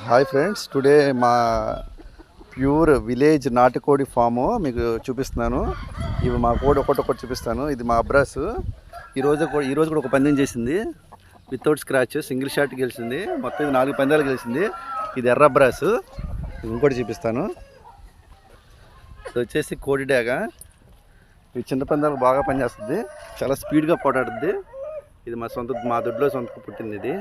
Hi friends, today మా pure village నాటుకోడి form మీకు చూపిస్తున్నాను. ఇవి మా కోడి ఒకటి చూపిస్తాను. ఇది మా అబ్రాస్. ఈరోజు కూడా ఒక పందెం చేసింది, వితౌట్ స్క్రాచ్, సింగిల్ షాట్ గెలిచింది. మొత్తం ఇది 4 పందాలు గెలిచింది. ఇది ఎర్ర అబ్రాస్. ఇంకోటి చూపిస్తాను. ఇది వచ్చేసి కోడి డాగ. ఇది చిన్న పందాలకు బాగా పనిచేస్తుంది, చాలా స్పీడ్గా పోటాడుద్ది. ఇది మా దొడ్లో సొంతకు పుట్టింది. ఇది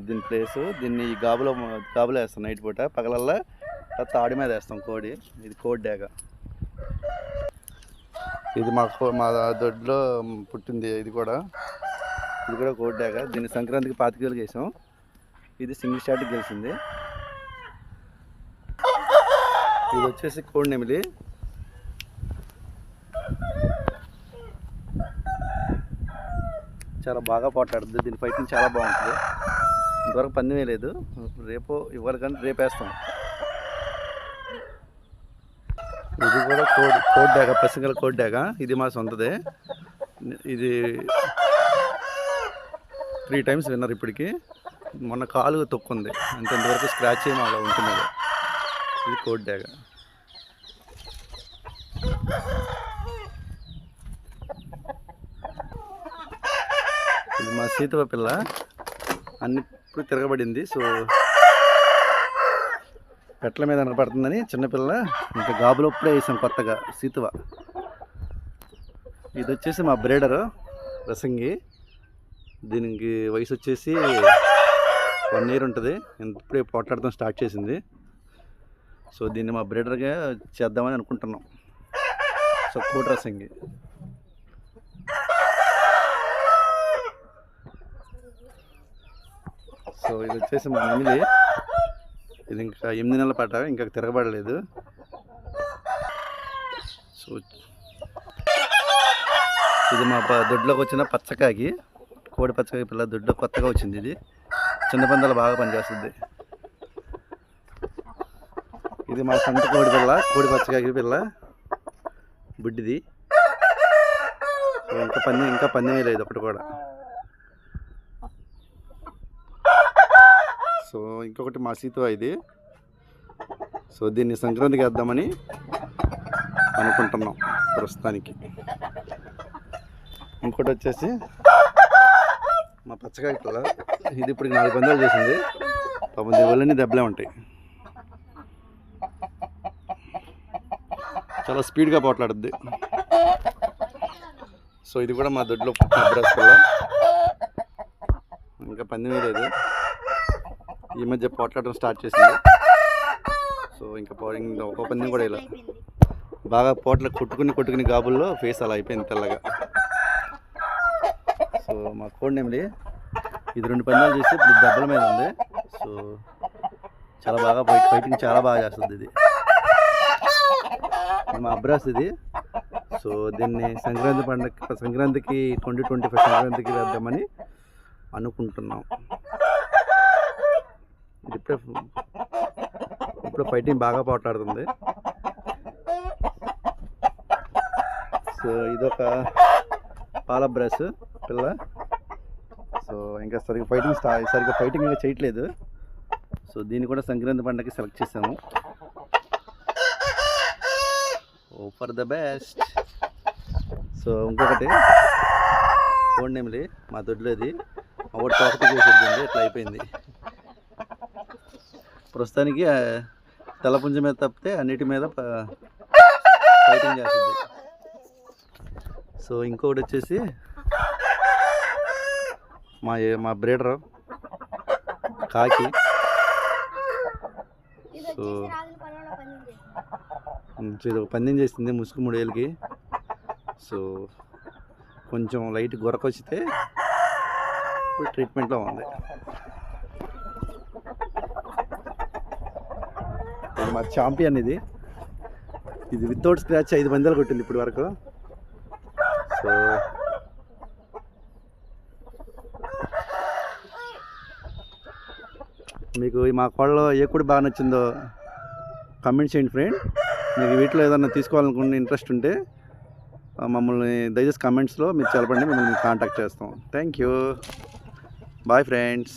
దీని ప్లేసు. దీన్ని ఈ గాబులో వేస్తాం నైట్ పూట, పగలల్లా తాడి మీద వేస్తాం కోడి. ఇది కోడి డాగ. ఇది మా దొడ్లో పుట్టింది. ఇది కూడా కోడి డాగ. దీన్ని సంక్రాంతికి 25,000 వేసాం. ఇది సింగిల్ షాట్ గెలిచింది. ఇది వచ్చేసి కోడి నెమిలి. చాలా బాగా పోట్లాడుతుంది. దీని ఫైటింగ్ చాలా బాగుంటుంది. ఇంతవరకు పందెమే లేదు. ఇవ్వరికంటే రేపు వేస్తాం. ఇది కూడా కోడి డాగ, పసిగల కోడి డాగ. ఇది మా సొంతదే. ఇది 3 times విన్నర్ ఇప్పటికి. మొన్న కాలు తొక్కుంది అంటే ఇంతవరకు స్క్రాచ్ ఏమో అలా ఉంటుంది. ఇది కోడి డాగ. ఇది మా సీతవ పిల్ల. ఇప్పుడు తిరగబడింది. సో పెట్ల మీద కనపడుతుందని చిన్నపిల్ల ఇంకా గాబులోప్పుడే వేసాం కొత్తగా సీతువ. ఇది వచ్చేసి మా బ్రీడర్ రసంగి. దీనికి వయసు వచ్చేసి 1 year ఉంటుంది. ఇప్పుడే పోట్లాడటం స్టార్ట్ చేసింది. సో దీన్ని మా బ్రీడర్గా చేద్దామని అనుకుంటున్నాం. సో కోటి రసంగి. సో ఇది వచ్చేసి మా నెమిలి. ఇది ఇంకా 8 నెలల పాట, ఇంకా తిరగబడలేదు. సో ఇది మా దొడ్లోకి వచ్చిన పచ్చకాకి, కోడి పచ్చకాకి పిల్ల. దొడ్లో కొత్తగా వచ్చింది. ఇది చిన్న పందాలు బాగా పనిచేస్తుంది. ఇది మా సొంత కోడి పిల్ల, కోడి పచ్చకాకి పిల్ల, బుడ్డిది. ఇంకా పందెమే లేదు ఒకటి కూడా. సో ఇంకొకటి మా సీతువ ఇది. సో దీన్ని సంక్రాంతికి వేద్దామని అనుకుంటున్నాం ప్రస్తుతానికి. ఇంకోటి వచ్చేసి మా పచ్చకాయ పిల్ల. ఇది ఇప్పుడు 4 పందాలు చేసింది. పాపం దీని వల్లనే దెబ్బలే ఉంటాయి. చాలా స్పీడ్గా పోట్లాడుద్ది. సో ఇది కూడా మా దొడ్లో అబ్రాస్ పిల్ల. ఇంకా పందెమే లేదు. ఈ మధ్య పోట్లాడడం స్టార్ట్ చేసింది. సో ఇంకా ఒక పందెం కూడా ఇలా బాగా కొట్టుకుని గాబుల్లో ఫేస్ అలా అయిపోయింది తెల్లగా. సో మా కోడి నెమిలి ఇది 2 పందాలు చేసి ఇప్పుడు దెబ్బల మీద ఉంది. సో చాలా బాగా ఫైటింగ్ చాలా బాగా చేస్తుంది. ఇది మా అబ్రాస్ ఇది. సో దీన్ని సంక్రాంతికి 2025 సంక్రాంతికి వేద్దామని అనుకుంటున్నాం. ఇది ఇప్పుడు ఫైటింగ్ బాగా పోట్లాడుతుంది. సో ఇదొక పాల బ్రష్ పిల్ల. సో ఇంకా సరిగ్గా ఫైటింగ్ ఇంకా చేయట్లేదు. సో దీన్ని కూడా సంక్రాంతి పండుగకి సెలెక్ట్ చేసాము. For the best. సో ఇంకొకటి కోడి నెమిలి మా దొడ్లోది. ఒకటి తోకటి చేసేది, ఇట్లా అయిపోయింది. ప్రస్తుతానికి తెల్లపుంజ మీద తప్పితే అన్నిటి మీద ఫైటింగ్ చేస్తుంది. సో ఇంకొకటి వచ్చేసి మా బ్రీడర్ కాకి. సో ఇది ఒక పందెం చేసింది ముసుగు 3 ఏళ్ళకి. సో కొంచెం లైట్ గొరకొచ్చితే ఇప్పుడు ట్రీట్మెంట్లో ఉంది. మా ఛాంపియన్ ఇది వితౌట్ స్క్రాచ్ 5 పందాలు కొట్టింది ఇప్పటి వరకు. సో మీకు మా కోళ్ళలో ఏ కోడి బాగా నచ్చిందో కామెంట్ చేయండి ఫ్రెండ్. మీకు వీటిలో ఏదన్నా తీసుకోవాలనుకున్న ఇంట్రెస్ట్ ఉంటే మమ్మల్ని దయచేసి కామెంట్స్లో మీరు తెలపండి, మిమ్మల్ని కాంటాక్ట్ చేస్తాం. Thank you. Bye friends.